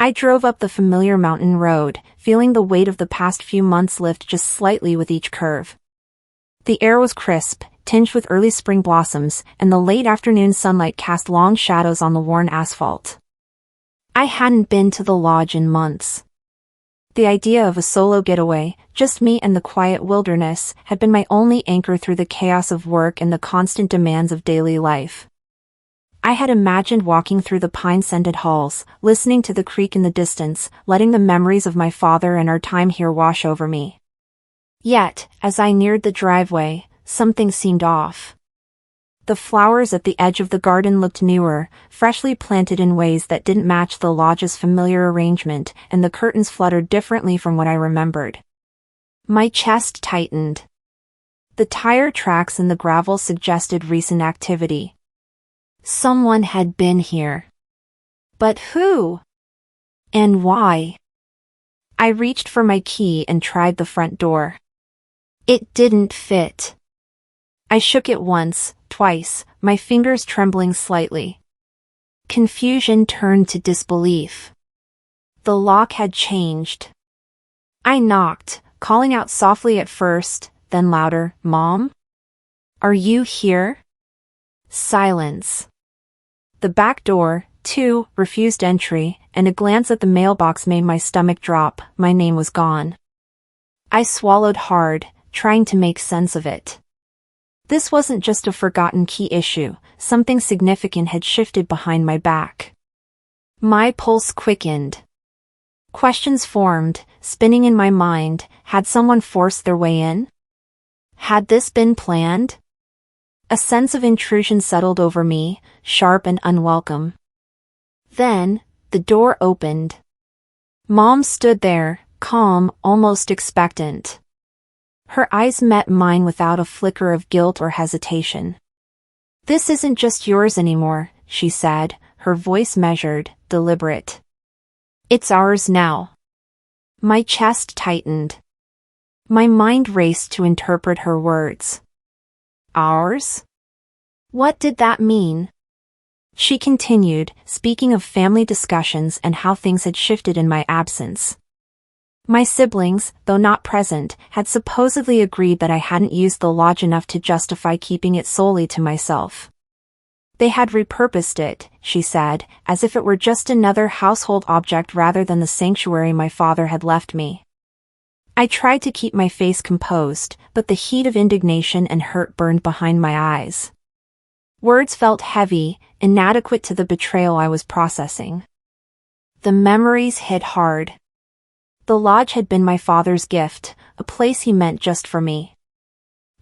I drove up the familiar mountain road, feeling the weight of the past few months lift just slightly with each curve. The air was crisp, tinged with early spring blossoms, and the late afternoon sunlight cast long shadows on the worn asphalt. I hadn't been to the lodge in months. The idea of a solo getaway, just me and the quiet wilderness, had been my only anchor through the chaos of work and the constant demands of daily life. I had imagined walking through the pine-scented halls, listening to the creek in the distance, letting the memories of my father and our time here wash over me. Yet, as I neared the driveway, something seemed off. The flowers at the edge of the garden looked newer, freshly planted in ways that didn't match the lodge's familiar arrangement, and the curtains fluttered differently from what I remembered. My chest tightened. The tire tracks in the gravel suggested recent activity. Someone had been here. But who? And why? I reached for my key and tried the front door. It didn't fit. I shook it once, twice, my fingers trembling slightly. Confusion turned to disbelief. The lock had changed. I knocked, calling out softly at first, then louder, "Mom? Are you here?" Silence. The back door, too, refused entry, and a glance at the mailbox made my stomach drop. My name was gone. I swallowed hard, trying to make sense of it. This wasn't just a forgotten key issue, something significant had shifted behind my back. My pulse quickened. Questions formed, spinning in my mind. Had someone forced their way in? Had this been planned? A sense of intrusion settled over me, sharp and unwelcome. Then, the door opened. Mom stood there, calm, almost expectant. Her eyes met mine without a flicker of guilt or hesitation. "This isn't just yours anymore," she said, her voice measured, deliberate. "It's ours now." My chest tightened. My mind raced to interpret her words. Ours? What did that mean? She continued, speaking of family discussions and how things had shifted in my absence. My siblings, though not present, had supposedly agreed that I hadn't used the lodge enough to justify keeping it solely to myself. They had repurposed it, she said, as if it were just another household object rather than the sanctuary my father had left me. I tried to keep my face composed, but the heat of indignation and hurt burned behind my eyes. Words felt heavy, inadequate to the betrayal I was processing. The memories hit hard. The lodge had been my father's gift, a place he meant just for me.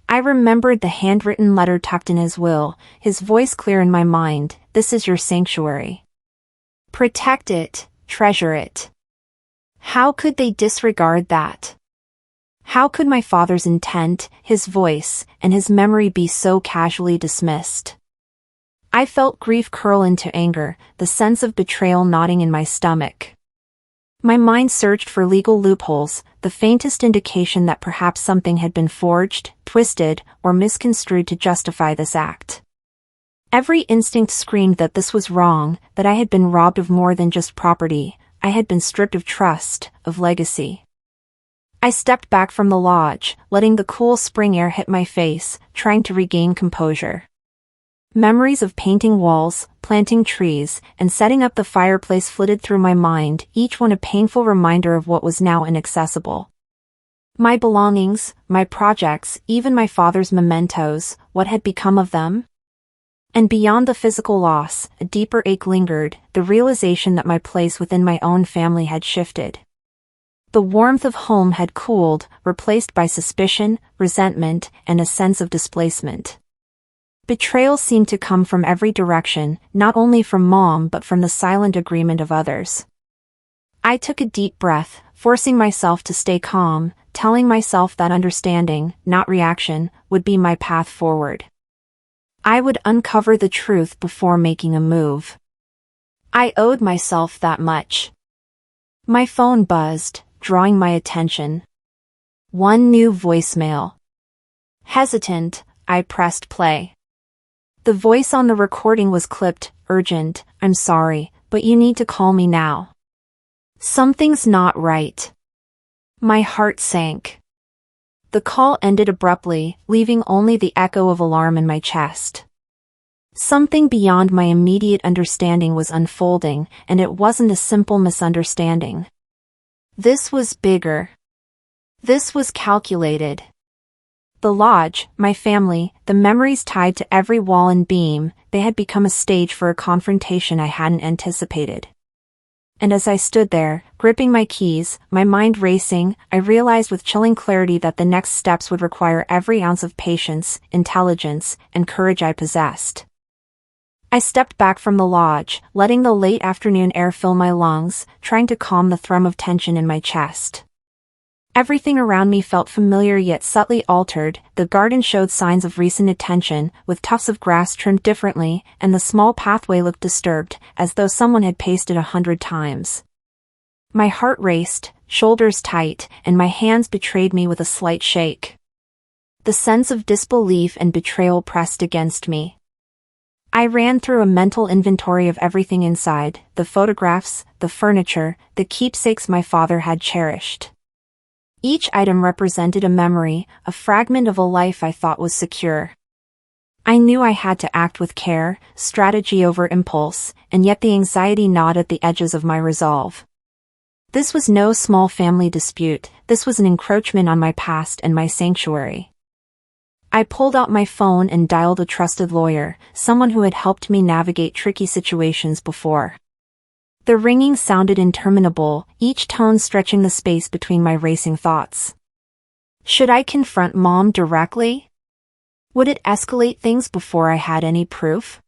I remembered the handwritten letter tucked in his will, his voice clear in my mind, "This is your sanctuary. Protect it, treasure it." How could they disregard that? How could my father's intent, his voice, and his memory be so casually dismissed? I felt grief curl into anger, the sense of betrayal knotting in my stomach. My mind searched for legal loopholes, the faintest indication that perhaps something had been forged, twisted, or misconstrued to justify this act. Every instinct screamed that this was wrong, that I had been robbed of more than just property. I had been stripped of trust, of legacy. I stepped back from the lodge, letting the cool spring air hit my face, trying to regain composure. Memories of painting walls, planting trees, and setting up the fireplace flitted through my mind, each one a painful reminder of what was now inaccessible. My belongings, my projects, even my father's mementos, what had become of them? And beyond the physical loss, a deeper ache lingered, the realization that my place within my own family had shifted. The warmth of home had cooled, replaced by suspicion, resentment, and a sense of displacement. Betrayal seemed to come from every direction, not only from Mom but from the silent agreement of others. I took a deep breath, forcing myself to stay calm, telling myself that understanding, not reaction, would be my path forward. I would uncover the truth before making a move. I owed myself that much. My phone buzzed, drawing my attention. One new voicemail. Hesitant, I pressed play. The voice on the recording was clipped, urgent, "I'm sorry, but you need to call me now." Something's not right. My heart sank. The call ended abruptly, leaving only the echo of alarm in my chest. Something beyond my immediate understanding was unfolding, and it wasn't a simple misunderstanding. This was bigger. This was calculated. The lodge, my family, the memories tied to every wall and beam, they had become a stage for a confrontation I hadn't anticipated. And as I stood there, gripping my keys, my mind racing, I realized with chilling clarity that the next steps would require every ounce of patience, intelligence, and courage I possessed. I stepped back from the lodge, letting the late afternoon air fill my lungs, trying to calm the thrum of tension in my chest. Everything around me felt familiar yet subtly altered. The garden showed signs of recent attention, with tufts of grass trimmed differently, and the small pathway looked disturbed, as though someone had paced it 100 times. My heart raced, shoulders tight, and my hands betrayed me with a slight shake. The sense of disbelief and betrayal pressed against me. I ran through a mental inventory of everything inside, the photographs, the furniture, the keepsakes my father had cherished. Each item represented a memory, a fragment of a life I thought was secure. I knew I had to act with care, strategy over impulse, and yet the anxiety gnawed at the edges of my resolve. This was no small family dispute, this was an encroachment on my past and my sanctuary. I pulled out my phone and dialed a trusted lawyer, someone who had helped me navigate tricky situations before. The ringing sounded interminable, each tone stretching the space between my racing thoughts. Should I confront Mom directly? Would it escalate things before I had any proof?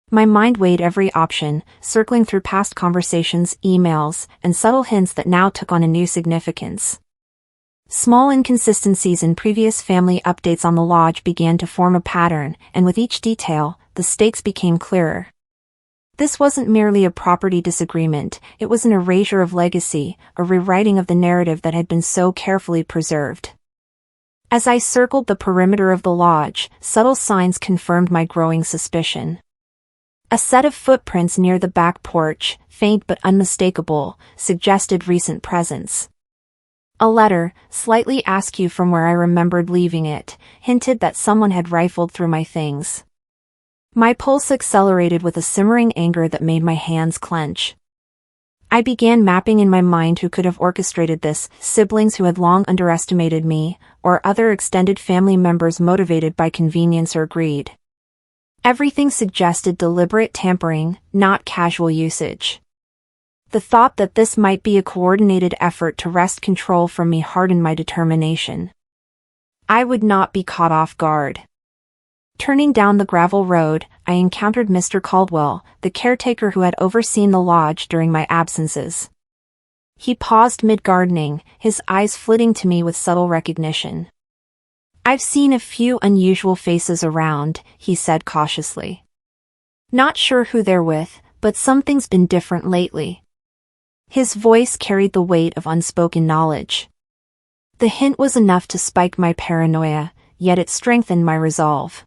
My mind weighed every option, circling through past conversations, emails, and subtle hints that now took on a new significance. Small inconsistencies in previous family updates on the lodge began to form a pattern, and with each detail, the stakes became clearer. This wasn't merely a property disagreement, it was an erasure of legacy, a rewriting of the narrative that had been so carefully preserved. As I circled the perimeter of the lodge, subtle signs confirmed my growing suspicion. A set of footprints near the back porch, faint but unmistakable, suggested recent presence. A letter, slightly askew from where I remembered leaving it, hinted that someone had rifled through my things. My pulse accelerated with a simmering anger that made my hands clench. I began mapping in my mind who could have orchestrated this, siblings who had long underestimated me, or other extended family members motivated by convenience or greed. Everything suggested deliberate tampering, not casual usage. The thought that this might be a coordinated effort to wrest control from me hardened my determination. I would not be caught off guard. Turning down the gravel road, I encountered Mr. Caldwell, the caretaker who had overseen the lodge during my absences. He paused mid-gardening, his eyes flitting to me with subtle recognition. "I've seen a few unusual faces around," he said cautiously. "Not sure who they're with, but something's been different lately." His voice carried the weight of unspoken knowledge. The hint was enough to spike my paranoia, yet it strengthened my resolve.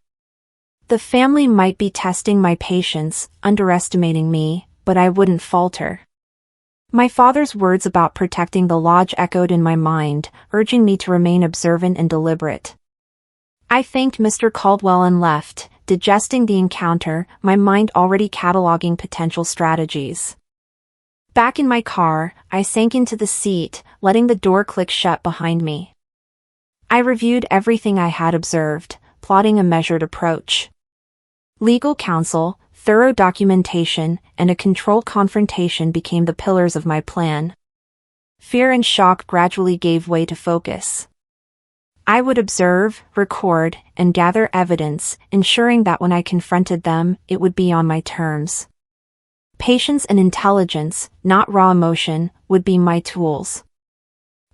The family might be testing my patience, underestimating me, but I wouldn't falter. My father's words about protecting the lodge echoed in my mind, urging me to remain observant and deliberate. I thanked Mr. Caldwell and left, digesting the encounter, my mind already cataloging potential strategies. Back in my car, I sank into the seat, letting the door click shut behind me. I reviewed everything I had observed, plotting a measured approach. Legal counsel, thorough documentation, and a controlled confrontation became the pillars of my plan. Fear and shock gradually gave way to focus. I would observe, record, and gather evidence, ensuring that when I confronted them, it would be on my terms. Patience and intelligence, not raw emotion, would be my tools.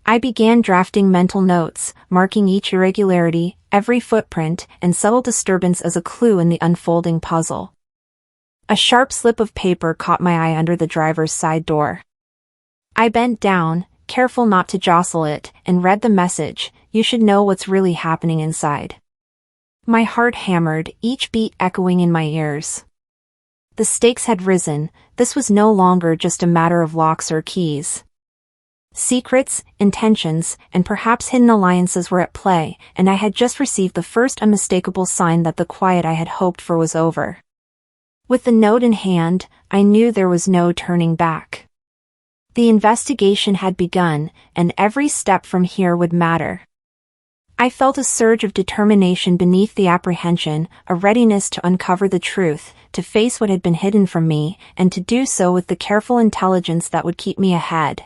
I began drafting mental notes, marking each irregularity, every footprint, and subtle disturbance as a clue in the unfolding puzzle. A sharp slip of paper caught my eye under the driver's side door. I bent down, careful not to jostle it, and read the message, "You should know what's really happening inside." My heart hammered, each beat echoing in my ears. The stakes had risen. This was no longer just a matter of locks or keys. Secrets, intentions, and perhaps hidden alliances were at play, and I had just received the first unmistakable sign that the quiet I had hoped for was over. With the note in hand, I knew there was no turning back. The investigation had begun, and every step from here would matter. I felt a surge of determination beneath the apprehension, a readiness to uncover the truth, to face what had been hidden from me, and to do so with the careful intelligence that would keep me ahead.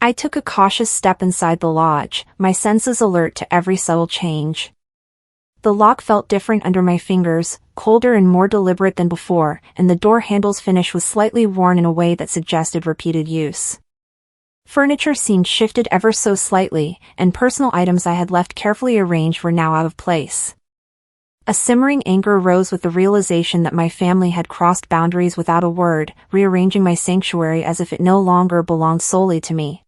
I took a cautious step inside the lodge, my senses alert to every subtle change. The lock felt different under my fingers, colder and more deliberate than before, and the door handle's finish was slightly worn in a way that suggested repeated use. Furniture seemed shifted ever so slightly, and personal items I had left carefully arranged were now out of place. A simmering anger rose with the realization that my family had crossed boundaries without a word, rearranging my sanctuary as if it no longer belonged solely to me.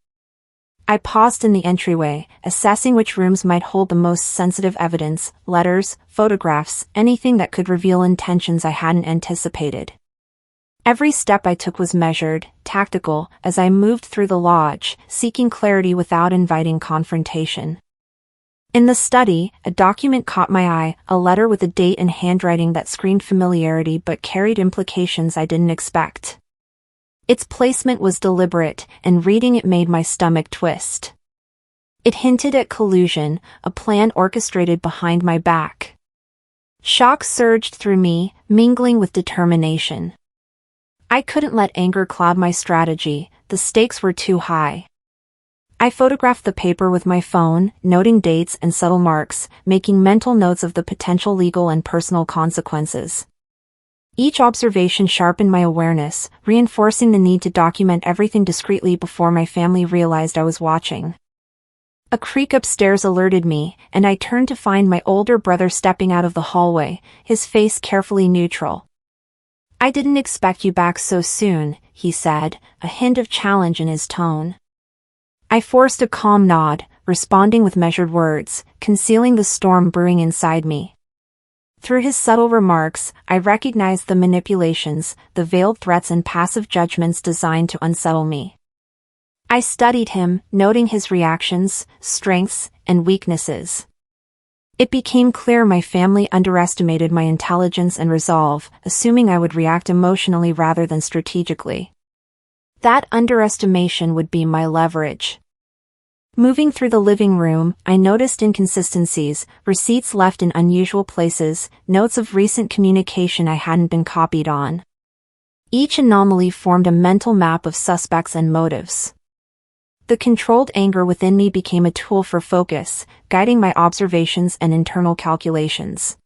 I paused in the entryway, assessing which rooms might hold the most sensitive evidence, letters, photographs, anything that could reveal intentions I hadn't anticipated. Every step I took was measured, tactical, as I moved through the lodge, seeking clarity without inviting confrontation. In the study, a document caught my eye, a letter with a date and handwriting that screamed familiarity but carried implications I didn't expect. Its placement was deliberate, and reading it made my stomach twist. It hinted at collusion, a plan orchestrated behind my back. Shock surged through me, mingling with determination. I couldn't let anger cloud my strategy, the stakes were too high. I photographed the paper with my phone, noting dates and subtle marks, making mental notes of the potential legal and personal consequences. Each observation sharpened my awareness, reinforcing the need to document everything discreetly before my family realized I was watching. A creak upstairs alerted me, and I turned to find my older brother stepping out of the hallway, his face carefully neutral. "I didn't expect you back so soon," he said, a hint of challenge in his tone. I forced a calm nod, responding with measured words, concealing the storm brewing inside me. Through his subtle remarks, I recognized the manipulations, the veiled threats and passive judgments designed to unsettle me. I studied him, noting his reactions, strengths, and weaknesses. It became clear my family underestimated my intelligence and resolve, assuming I would react emotionally rather than strategically. That underestimation would be my leverage. Moving through the living room, I noticed inconsistencies, receipts left in unusual places, notes of recent communication I hadn't been copied on. Each anomaly formed a mental map of suspects and motives. The controlled anger within me became a tool for focus, guiding my observations and internal calculations.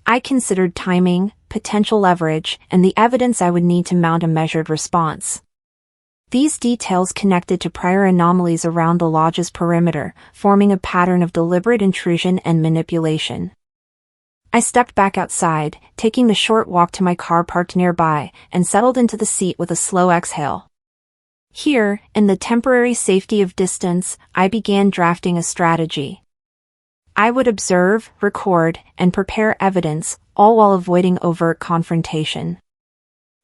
I considered timing, potential leverage, and the evidence I would need to mount a measured response. These details connected to prior anomalies around the lodge's perimeter, forming a pattern of deliberate intrusion and manipulation. I stepped back outside, taking the short walk to my car parked nearby, and settled into the seat with a slow exhale. Here, in the temporary safety of distance, I began drafting a strategy. I would observe, record, and prepare evidence, all while avoiding overt confrontation.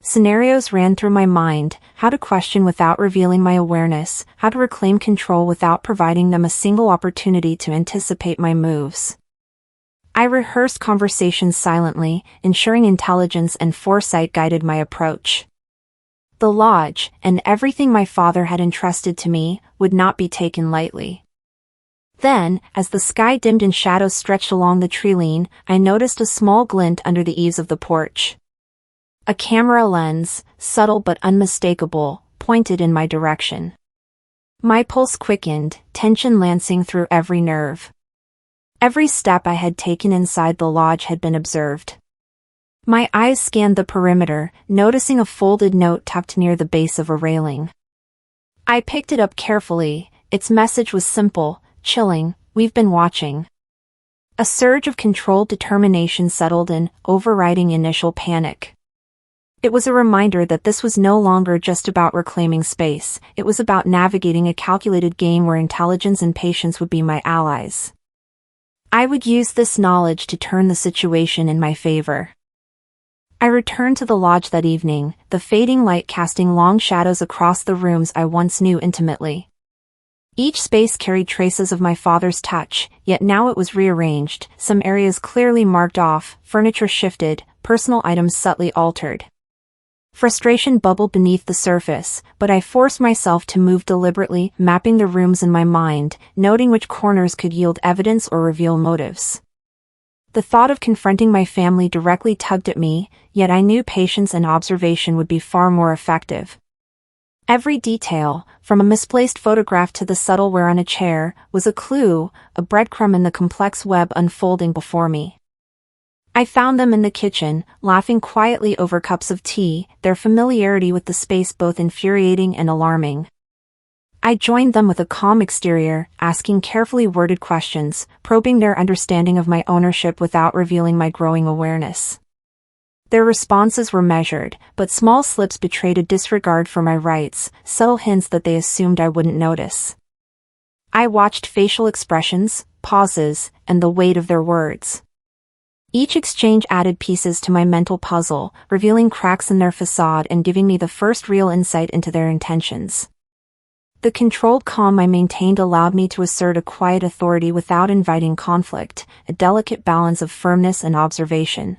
Scenarios ran through my mind: how to question without revealing my awareness, how to reclaim control without providing them a single opportunity to anticipate my moves. I rehearsed conversations silently, ensuring intelligence and foresight guided my approach. The lodge, and everything my father had entrusted to me, would not be taken lightly. Then, as the sky dimmed and shadows stretched along the treeline, I noticed a small glint under the eaves of the porch. A camera lens, subtle but unmistakable, pointed in my direction. My pulse quickened, tension lancing through every nerve. Every step I had taken inside the lodge had been observed. My eyes scanned the perimeter, noticing a folded note tucked near the base of a railing. I picked it up carefully. Its message was simple, chilling: "We've been watching." A surge of controlled determination settled in, overriding initial panic. It was a reminder that this was no longer just about reclaiming space, it was about navigating a calculated game where intelligence and patience would be my allies. I would use this knowledge to turn the situation in my favor. I returned to the lodge that evening, the fading light casting long shadows across the rooms I once knew intimately. Each space carried traces of my father's touch, yet now it was rearranged, some areas clearly marked off, furniture shifted, personal items subtly altered. Frustration bubbled beneath the surface, but I forced myself to move deliberately, mapping the rooms in my mind, noting which corners could yield evidence or reveal motives. The thought of confronting my family directly tugged at me, yet I knew patience and observation would be far more effective. Every detail, from a misplaced photograph to the subtle wear on a chair, was a clue, a breadcrumb in the complex web unfolding before me. I found them in the kitchen, laughing quietly over cups of tea, their familiarity with the space both infuriating and alarming. I joined them with a calm exterior, asking carefully worded questions, probing their understanding of my ownership without revealing my growing awareness. Their responses were measured, but small slips betrayed a disregard for my rights, subtle hints that they assumed I wouldn't notice. I watched facial expressions, pauses, and the weight of their words. Each exchange added pieces to my mental puzzle, revealing cracks in their facade and giving me the first real insight into their intentions. The controlled calm I maintained allowed me to assert a quiet authority without inviting conflict, a delicate balance of firmness and observation.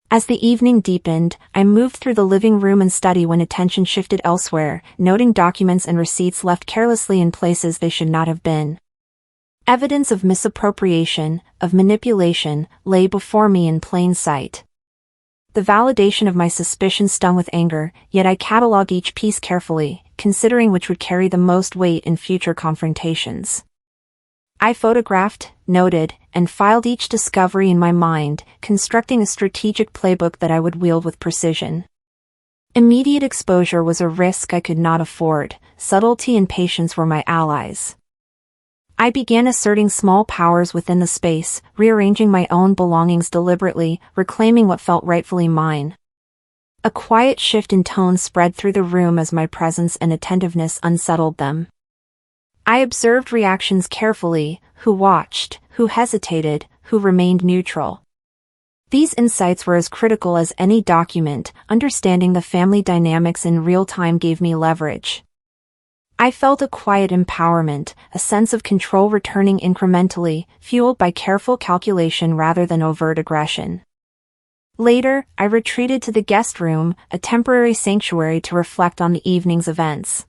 As the evening deepened, I moved through the living room and study when attention shifted elsewhere, noting documents and receipts left carelessly in places they should not have been. Evidence of misappropriation, of manipulation, lay before me in plain sight. The validation of my suspicion stung with anger, yet I catalogued each piece carefully, considering which would carry the most weight in future confrontations. I photographed, noted, and filed each discovery in my mind, constructing a strategic playbook that I would wield with precision. Immediate exposure was a risk I could not afford, subtlety and patience were my allies. I began asserting small powers within the space, rearranging my own belongings deliberately, reclaiming what felt rightfully mine. A quiet shift in tone spread through the room as my presence and attentiveness unsettled them. I observed reactions carefully, who watched, who hesitated, who remained neutral. These insights were as critical as any document. Understanding the family dynamics in real time gave me leverage. I felt a quiet empowerment, a sense of control returning incrementally, fueled by careful calculation rather than overt aggression. Later, I retreated to the guest room, a temporary sanctuary to reflect on the evening's events.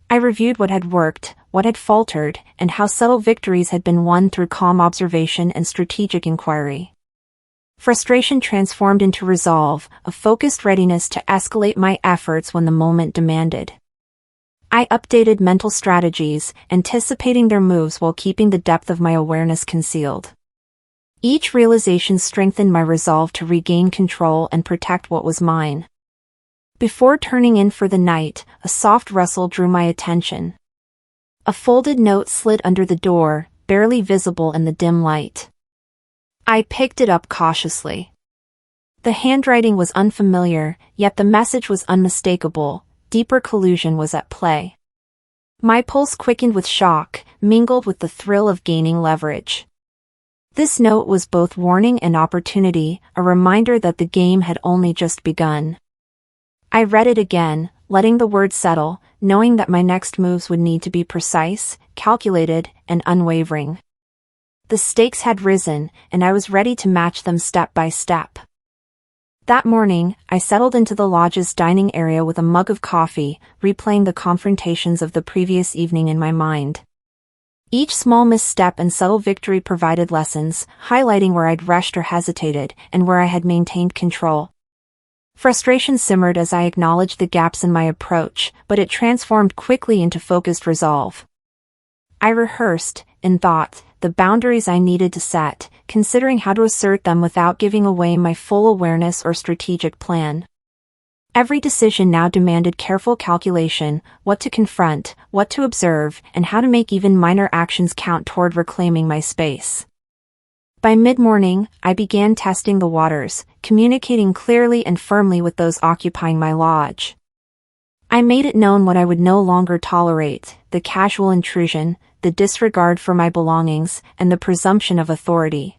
I reviewed what had worked, what had faltered, and how subtle victories had been won through calm observation and strategic inquiry. Frustration transformed into resolve, a focused readiness to escalate my efforts when the moment demanded. I updated mental strategies, anticipating their moves while keeping the depth of my awareness concealed. Each realization strengthened my resolve to regain control and protect what was mine. Before turning in for the night, a soft rustle drew my attention. A folded note slid under the door, barely visible in the dim light. I picked it up cautiously. The handwriting was unfamiliar, yet the message was unmistakable. Deeper collusion was at play. My pulse quickened with shock, mingled with the thrill of gaining leverage. This note was both warning and opportunity, a reminder that the game had only just begun. I read it again, letting the words settle, knowing that my next moves would need to be precise, calculated, and unwavering. The stakes had risen, and I was ready to match them step by step. That morning, I settled into the lodge's dining area with a mug of coffee, replaying the confrontations of the previous evening in my mind. Each small misstep and subtle victory provided lessons, highlighting where I'd rushed or hesitated, and where I had maintained control. Frustration simmered as I acknowledged the gaps in my approach, but it transformed quickly into focused resolve. I rehearsed, in thought, the boundaries I needed to set, considering how to assert them without giving away my full awareness or strategic plan. Every decision now demanded careful calculation, what to confront, what to observe, and how to make even minor actions count toward reclaiming my space. By mid-morning, I began testing the waters, communicating clearly and firmly with those occupying my lodge. I made it known what I would no longer tolerate: the casual intrusion, the disregard for my belongings, and the presumption of authority.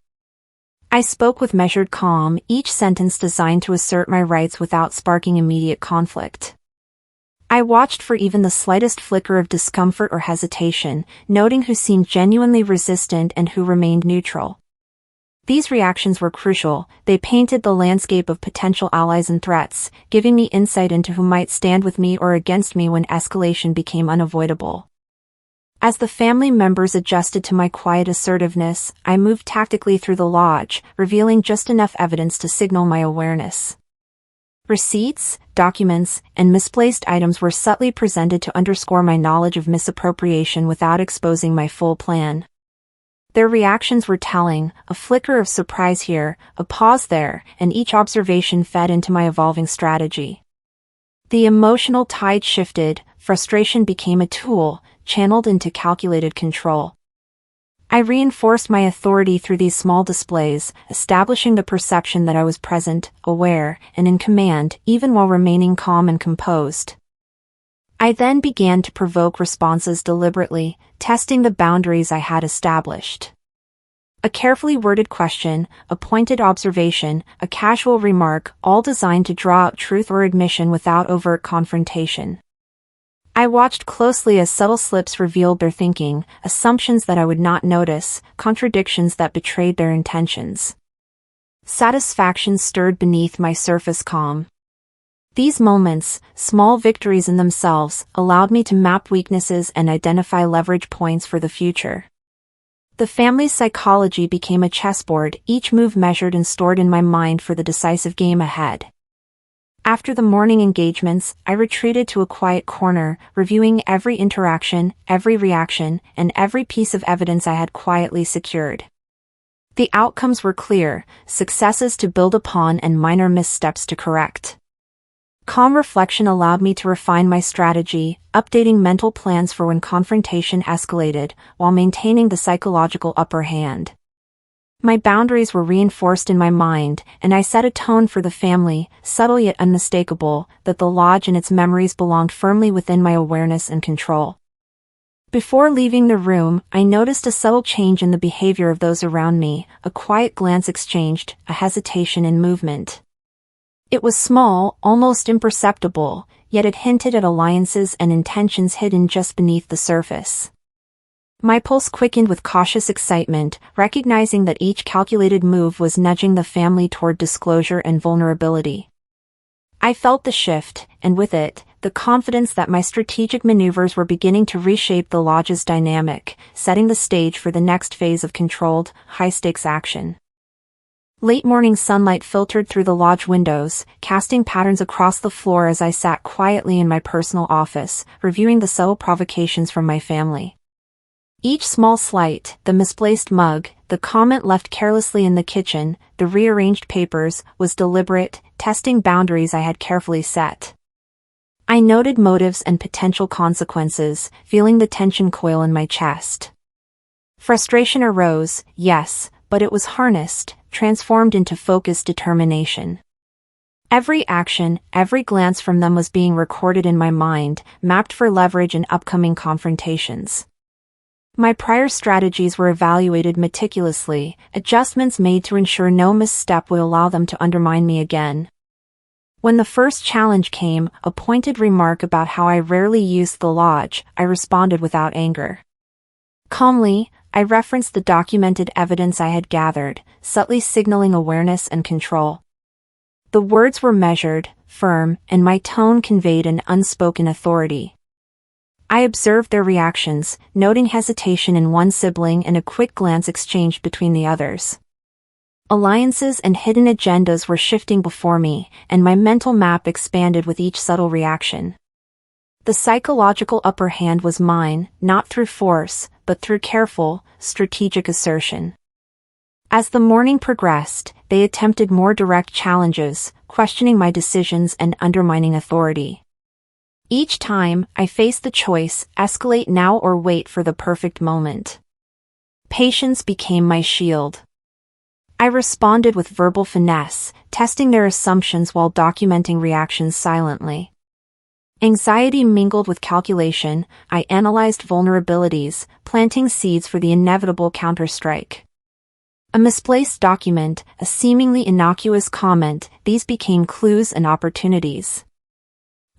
I spoke with measured calm, each sentence designed to assert my rights without sparking immediate conflict. I watched for even the slightest flicker of discomfort or hesitation, noting who seemed genuinely resistant and who remained neutral. These reactions were crucial. They painted the landscape of potential allies and threats, giving me insight into who might stand with me or against me when escalation became unavoidable. As the family members adjusted to my quiet assertiveness, I moved tactically through the lodge, revealing just enough evidence to signal my awareness. Receipts, documents, and misplaced items were subtly presented to underscore my knowledge of misappropriation without exposing my full plan. Their reactions were telling, a flicker of surprise here, a pause there, and each observation fed into my evolving strategy. The emotional tide shifted, frustration became a tool, channeled into calculated control. I reinforced my authority through these small displays, establishing the perception that I was present, aware, and in command, even while remaining calm and composed. I then began to provoke responses deliberately, testing the boundaries I had established. A carefully worded question, a pointed observation, a casual remark, all designed to draw out truth or admission without overt confrontation. I watched closely as subtle slips revealed their thinking, assumptions that I would not notice, contradictions that betrayed their intentions. Satisfaction stirred beneath my surface calm. These moments, small victories in themselves, allowed me to map weaknesses and identify leverage points for the future. The family's psychology became a chessboard, each move measured and stored in my mind for the decisive game ahead. After the morning engagements, I retreated to a quiet corner, reviewing every interaction, every reaction, and every piece of evidence I had quietly secured. The outcomes were clear, successes to build upon and minor missteps to correct. Calm reflection allowed me to refine my strategy, updating mental plans for when confrontation escalated, while maintaining the psychological upper hand. My boundaries were reinforced in my mind, and I set a tone for the family, subtle yet unmistakable, that the lodge and its memories belonged firmly within my awareness and control. Before leaving the room, I noticed a subtle change in the behavior of those around me, a quiet glance exchanged, a hesitation in movement. It was small, almost imperceptible, yet it hinted at alliances and intentions hidden just beneath the surface. My pulse quickened with cautious excitement, recognizing that each calculated move was nudging the family toward disclosure and vulnerability. I felt the shift, and with it, the confidence that my strategic maneuvers were beginning to reshape the lodge's dynamic, setting the stage for the next phase of controlled, high-stakes action. Late morning sunlight filtered through the lodge windows, casting patterns across the floor as I sat quietly in my personal office, reviewing the subtle provocations from my family. Each small slight, the misplaced mug, the comment left carelessly in the kitchen, the rearranged papers, was deliberate, testing boundaries I had carefully set. I noted motives and potential consequences, feeling the tension coil in my chest. Frustration arose, yes, but it was harnessed, transformed into focused determination. Every action, every glance from them was being recorded in my mind, mapped for leverage in upcoming confrontations. My prior strategies were evaluated meticulously, adjustments made to ensure no misstep would allow them to undermine me again. When the first challenge came, a pointed remark about how I rarely used the lodge, I responded without anger. Calmly, I referenced the documented evidence I had gathered, subtly signaling awareness and control. The words were measured, firm, and my tone conveyed an unspoken authority. I observed their reactions, noting hesitation in one sibling and a quick glance exchanged between the others. Alliances and hidden agendas were shifting before me, and my mental map expanded with each subtle reaction. The psychological upper hand was mine, not through force, but through careful, strategic assertion. As the morning progressed, they attempted more direct challenges, questioning my decisions and undermining authority. Each time, I faced the choice, escalate now or wait for the perfect moment. Patience became my shield. I responded with verbal finesse, testing their assumptions while documenting reactions silently. Anxiety mingled with calculation, I analyzed vulnerabilities, planting seeds for the inevitable counterstrike. A misplaced document, a seemingly innocuous comment, these became clues and opportunities.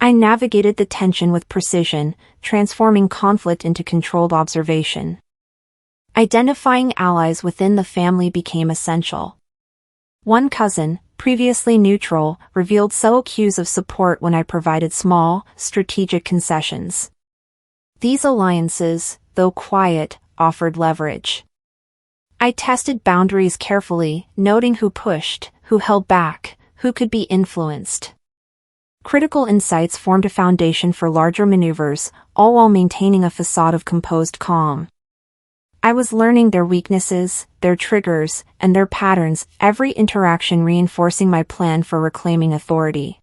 I navigated the tension with precision, transforming conflict into controlled observation. Identifying allies within the family became essential. One cousin, previously neutral, revealed subtle cues of support when I provided small, strategic concessions. These alliances, though quiet, offered leverage. I tested boundaries carefully, noting who pushed, who held back, who could be influenced. Critical insights formed a foundation for larger maneuvers, all while maintaining a facade of composed calm. I was learning their weaknesses, their triggers, and their patterns, every interaction reinforcing my plan for reclaiming authority.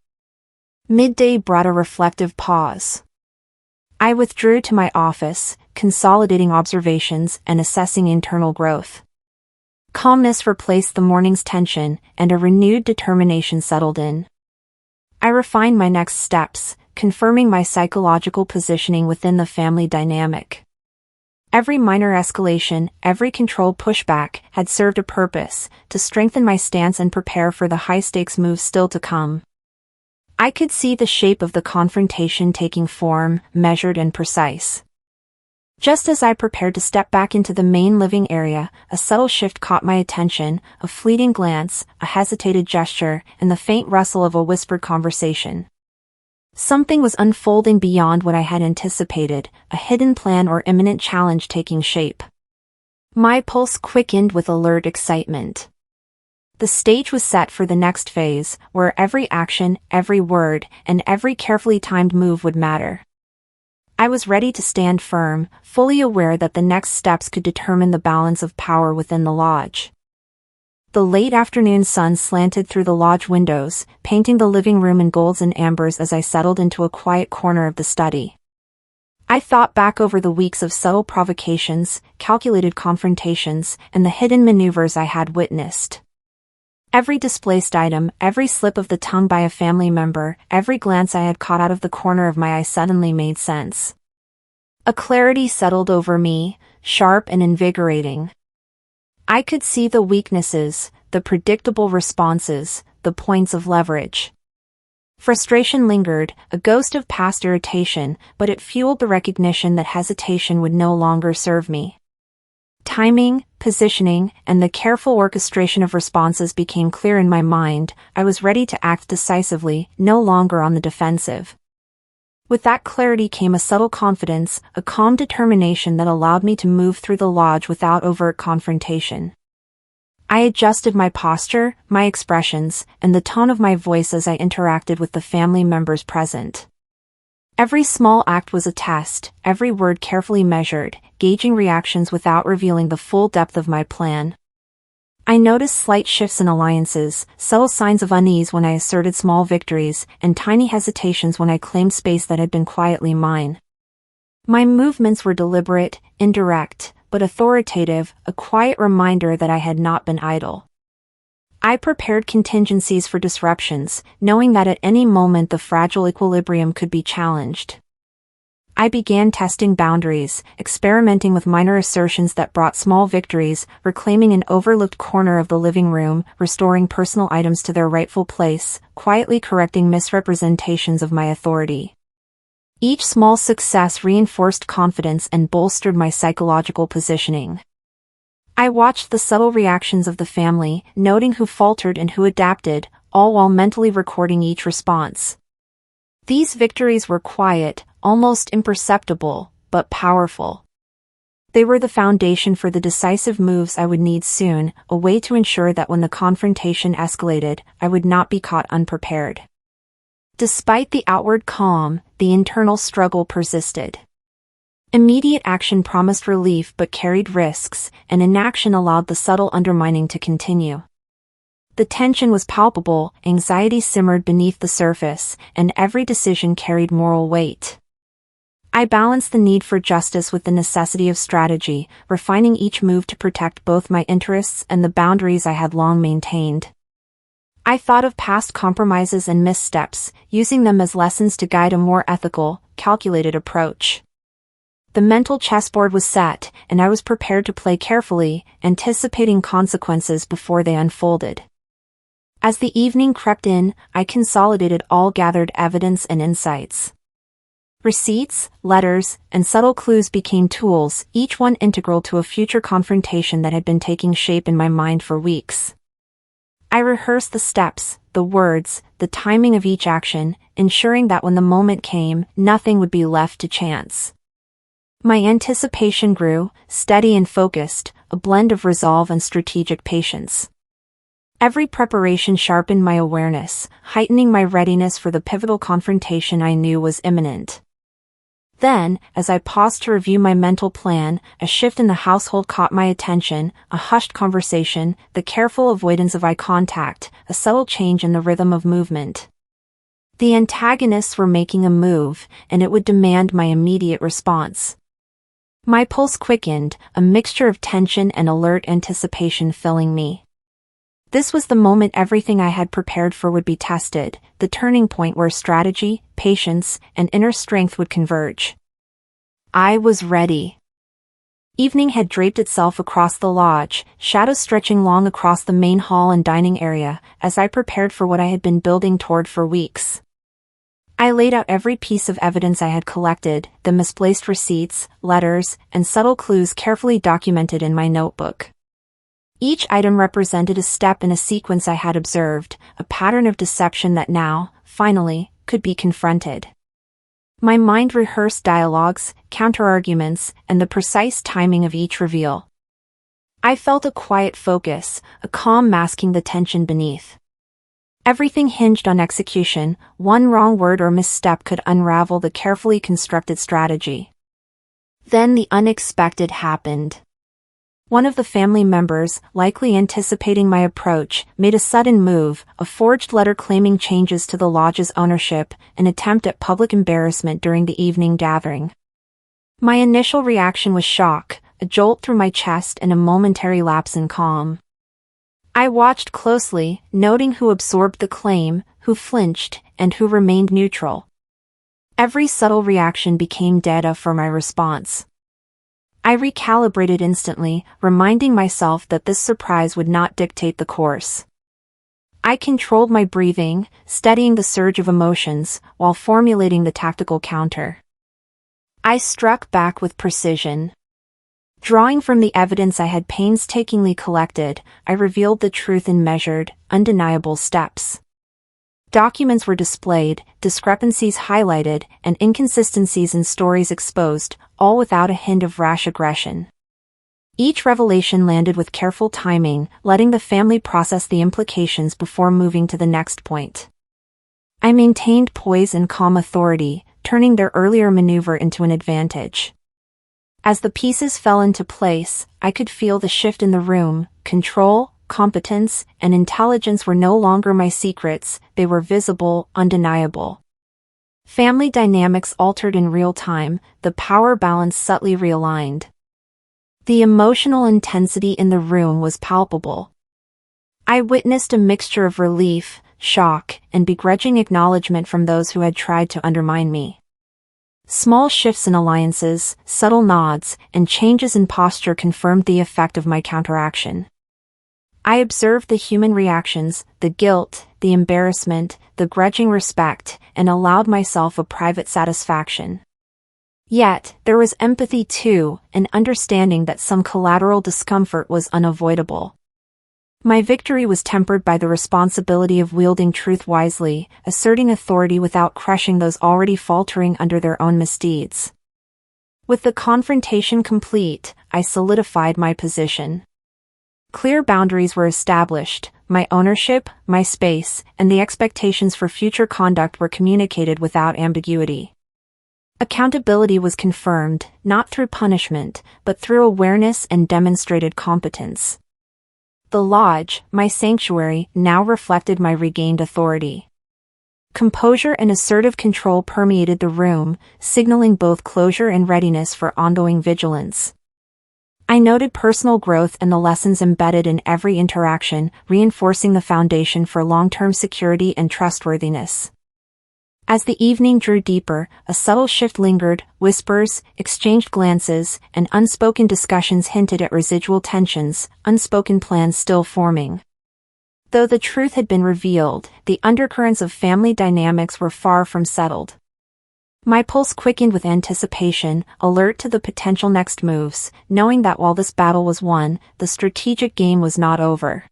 Midday brought a reflective pause. I withdrew to my office, consolidating observations and assessing internal growth. Calmness replaced the morning's tension, and a renewed determination settled in. I refined my next steps, confirming my psychological positioning within the family dynamic. Every minor escalation, every controlled pushback, had served a purpose, to strengthen my stance and prepare for the high-stakes moves still to come. I could see the shape of the confrontation taking form, measured and precise. Just as I prepared to step back into the main living area, a subtle shift caught my attention, a fleeting glance, a hesitated gesture, and the faint rustle of a whispered conversation. Something was unfolding beyond what I had anticipated, a hidden plan or imminent challenge taking shape. My pulse quickened with alert excitement. The stage was set for the next phase, where every action, every word, and every carefully timed move would matter. I was ready to stand firm, fully aware that the next steps could determine the balance of power within the lodge. The late afternoon sun slanted through the lodge windows, painting the living room in golds and ambers as I settled into a quiet corner of the study. I thought back over the weeks of subtle provocations, calculated confrontations, and the hidden maneuvers I had witnessed. Every displaced item, every slip of the tongue by a family member, every glance I had caught out of the corner of my eye suddenly made sense. A clarity settled over me, sharp and invigorating. I could see the weaknesses, the predictable responses, the points of leverage. Frustration lingered, a ghost of past irritation, but it fueled the recognition that hesitation would no longer serve me. Timing, positioning, and the careful orchestration of responses became clear in my mind. I was ready to act decisively, no longer on the defensive. With that clarity came a subtle confidence, a calm determination that allowed me to move through the lodge without overt confrontation. I adjusted my posture, my expressions, and the tone of my voice as I interacted with the family members present. Every small act was a test, every word carefully measured, gauging reactions without revealing the full depth of my plan. I noticed slight shifts in alliances, subtle signs of unease when I asserted small victories, and tiny hesitations when I claimed space that had been quietly mine. My movements were deliberate, indirect, but authoritative, a quiet reminder that I had not been idle. I prepared contingencies for disruptions, knowing that at any moment the fragile equilibrium could be challenged. I began testing boundaries, experimenting with minor assertions that brought small victories, reclaiming an overlooked corner of the living room, restoring personal items to their rightful place, quietly correcting misrepresentations of my authority. Each small success reinforced confidence and bolstered my psychological positioning. I watched the subtle reactions of the family, noting who faltered and who adapted, all while mentally recording each response. These victories were quiet, almost imperceptible, but powerful. They were the foundation for the decisive moves I would need soon, a way to ensure that when the confrontation escalated, I would not be caught unprepared. Despite the outward calm, the internal struggle persisted. Immediate action promised relief but carried risks, and inaction allowed the subtle undermining to continue. The tension was palpable, anxiety simmered beneath the surface, and every decision carried moral weight. I balanced the need for justice with the necessity of strategy, refining each move to protect both my interests and the boundaries I had long maintained. I thought of past compromises and missteps, using them as lessons to guide a more ethical, calculated approach. The mental chessboard was set, and I was prepared to play carefully, anticipating consequences before they unfolded. As the evening crept in, I consolidated all gathered evidence and insights. Receipts, letters, and subtle clues became tools, each one integral to a future confrontation that had been taking shape in my mind for weeks. I rehearsed the steps, the words, the timing of each action, ensuring that when the moment came, nothing would be left to chance. My anticipation grew, steady and focused, a blend of resolve and strategic patience. Every preparation sharpened my awareness, heightening my readiness for the pivotal confrontation I knew was imminent. Then, as I paused to review my mental plan, a shift in the household caught my attention, a hushed conversation, the careful avoidance of eye contact, a subtle change in the rhythm of movement. The antagonists were making a move, and it would demand my immediate response. My pulse quickened, a mixture of tension and alert anticipation filling me. This was the moment everything I had prepared for would be tested, the turning point where strategy, patience, and inner strength would converge. I was ready. Evening had draped itself across the lodge, shadows stretching long across the main hall and dining area, as I prepared for what I had been building toward for weeks. I laid out every piece of evidence I had collected, the misplaced receipts, letters, and subtle clues carefully documented in my notebook. Each item represented a step in a sequence I had observed, a pattern of deception that now, finally, could be confronted. My mind rehearsed dialogues, counterarguments, and the precise timing of each reveal. I felt a quiet focus, a calm masking the tension beneath. Everything hinged on execution. One wrong word or misstep could unravel the carefully constructed strategy. Then the unexpected happened. One of the family members, likely anticipating my approach, made a sudden move, a forged letter claiming changes to the lodge's ownership, an attempt at public embarrassment during the evening gathering. My initial reaction was shock, a jolt through my chest and a momentary lapse in calm. I watched closely, noting who absorbed the claim, who flinched, and who remained neutral. Every subtle reaction became data for my response. I recalibrated instantly, reminding myself that this surprise would not dictate the course. I controlled my breathing, steadying the surge of emotions, while formulating the tactical counter. I struck back with precision. Drawing from the evidence I had painstakingly collected, I revealed the truth in measured, undeniable steps. Documents were displayed, discrepancies highlighted, and inconsistencies in stories exposed, all without a hint of rash aggression. Each revelation landed with careful timing, letting the family process the implications before moving to the next point. I maintained poise and calm authority, turning their earlier maneuver into an advantage. As the pieces fell into place, I could feel the shift in the room. Control, competence, and intelligence were no longer my secrets, they were visible, undeniable. Family dynamics altered in real time, the power balance subtly realigned. The emotional intensity in the room was palpable. I witnessed a mixture of relief, shock, and begrudging acknowledgement from those who had tried to undermine me. Small shifts in alliances, subtle nods, and changes in posture confirmed the effect of my counteraction. I observed the human reactions, the guilt, the embarrassment, the grudging respect, and allowed myself a private satisfaction. Yet, there was empathy too, an understanding that some collateral discomfort was unavoidable. My victory was tempered by the responsibility of wielding truth wisely, asserting authority without crushing those already faltering under their own misdeeds. With the confrontation complete, I solidified my position. Clear boundaries were established, my ownership, my space, and the expectations for future conduct were communicated without ambiguity. Accountability was confirmed, not through punishment, but through awareness and demonstrated competence. The lodge, my sanctuary, now reflected my regained authority. Composure and assertive control permeated the room, signaling both closure and readiness for ongoing vigilance. I noted personal growth and the lessons embedded in every interaction, reinforcing the foundation for long-term security and trustworthiness. As the evening drew deeper, a subtle shift lingered, whispers, exchanged glances, and unspoken discussions hinted at residual tensions, unspoken plans still forming. Though the truth had been revealed, the undercurrents of family dynamics were far from settled. My pulse quickened with anticipation, alert to the potential next moves, knowing that while this battle was won, the strategic game was not over.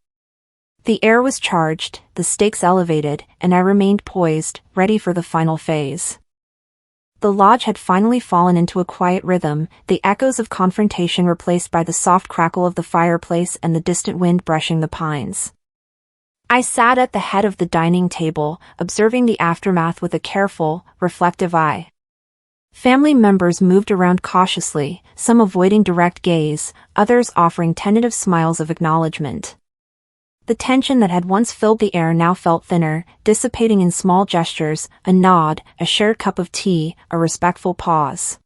The air was charged, the stakes elevated, and I remained poised, ready for the final phase. The lodge had finally fallen into a quiet rhythm, the echoes of confrontation replaced by the soft crackle of the fireplace and the distant wind brushing the pines. I sat at the head of the dining table, observing the aftermath with a careful, reflective eye. Family members moved around cautiously, some avoiding direct gaze, others offering tentative smiles of acknowledgement. The tension that had once filled the air now felt thinner, dissipating in small gestures, a nod, a shared cup of tea, a respectful pause.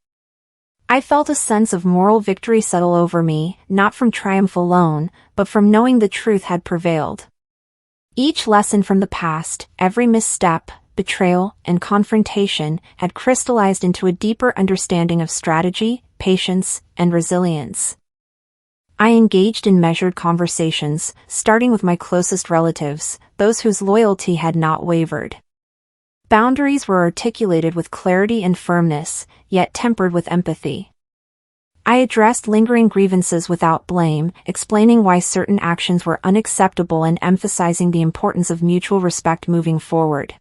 I felt a sense of moral victory settle over me, not from triumph alone, but from knowing the truth had prevailed. Each lesson from the past, every misstep, betrayal, and confrontation, had crystallized into a deeper understanding of strategy, patience, and resilience. I engaged in measured conversations, starting with my closest relatives, those whose loyalty had not wavered. Boundaries were articulated with clarity and firmness, yet tempered with empathy. I addressed lingering grievances without blame, explaining why certain actions were unacceptable and emphasizing the importance of mutual respect moving forward.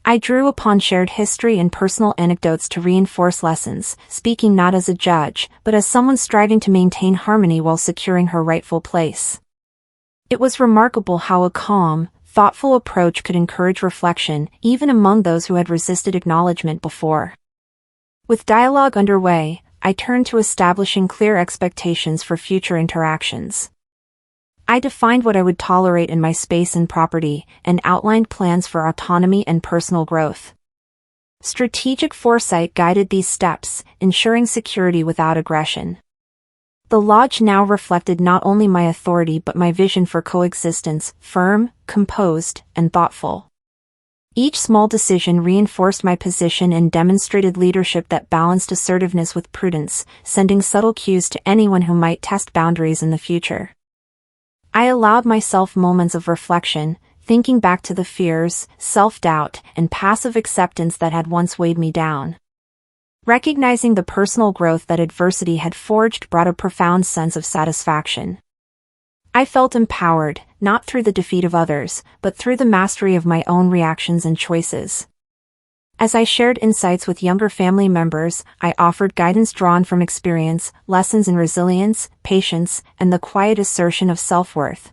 I drew upon shared history and personal anecdotes to reinforce lessons, speaking not as a judge, but as someone striving to maintain harmony while securing her rightful place. It was remarkable how a calm, thoughtful approach could encourage reflection, even among those who had resisted acknowledgement before. With dialogue underway, I turned to establishing clear expectations for future interactions. I defined what I would tolerate in my space and property, and outlined plans for autonomy and personal growth. Strategic foresight guided these steps, ensuring security without aggression. The lodge now reflected not only my authority but my vision for coexistence, firm, composed, and thoughtful. Each small decision reinforced my position and demonstrated leadership that balanced assertiveness with prudence, sending subtle cues to anyone who might test boundaries in the future. I allowed myself moments of reflection, thinking back to the fears, self-doubt, and passive acceptance that had once weighed me down. Recognizing the personal growth that adversity had forged brought a profound sense of satisfaction. I felt empowered, not through the defeat of others, but through the mastery of my own reactions and choices. As I shared insights with younger family members, I offered guidance drawn from experience, lessons in resilience, patience, and the quiet assertion of self-worth.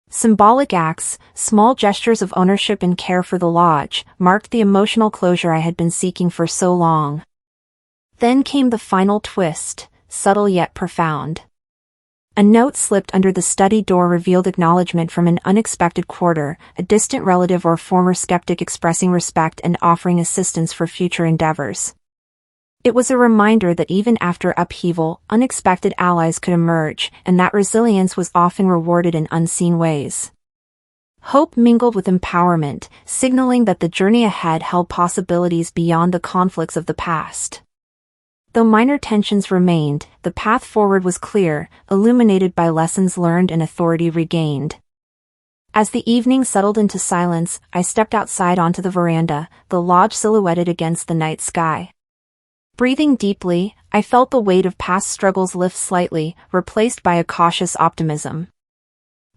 Symbolic acts, small gestures of ownership and care for the lodge, marked the emotional closure I had been seeking for so long. Then came the final twist, subtle yet profound. A note slipped under the study door revealed acknowledgement from an unexpected quarter, a distant relative or former skeptic expressing respect and offering assistance for future endeavors. It was a reminder that even after upheaval, unexpected allies could emerge, and that resilience was often rewarded in unseen ways. Hope mingled with empowerment, signaling that the journey ahead held possibilities beyond the conflicts of the past. Though minor tensions remained, the path forward was clear, illuminated by lessons learned and authority regained. As the evening settled into silence, I stepped outside onto the veranda, the lodge silhouetted against the night sky. Breathing deeply, I felt the weight of past struggles lift slightly, replaced by a cautious optimism.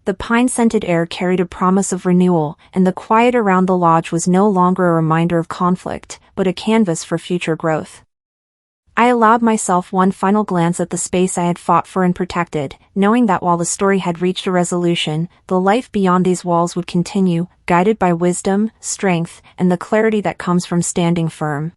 The pine-scented air carried a promise of renewal, and the quiet around the lodge was no longer a reminder of conflict, but a canvas for future growth. I allowed myself one final glance at the space I had fought for and protected, knowing that while the story had reached a resolution, the life beyond these walls would continue, guided by wisdom, strength, and the clarity that comes from standing firm.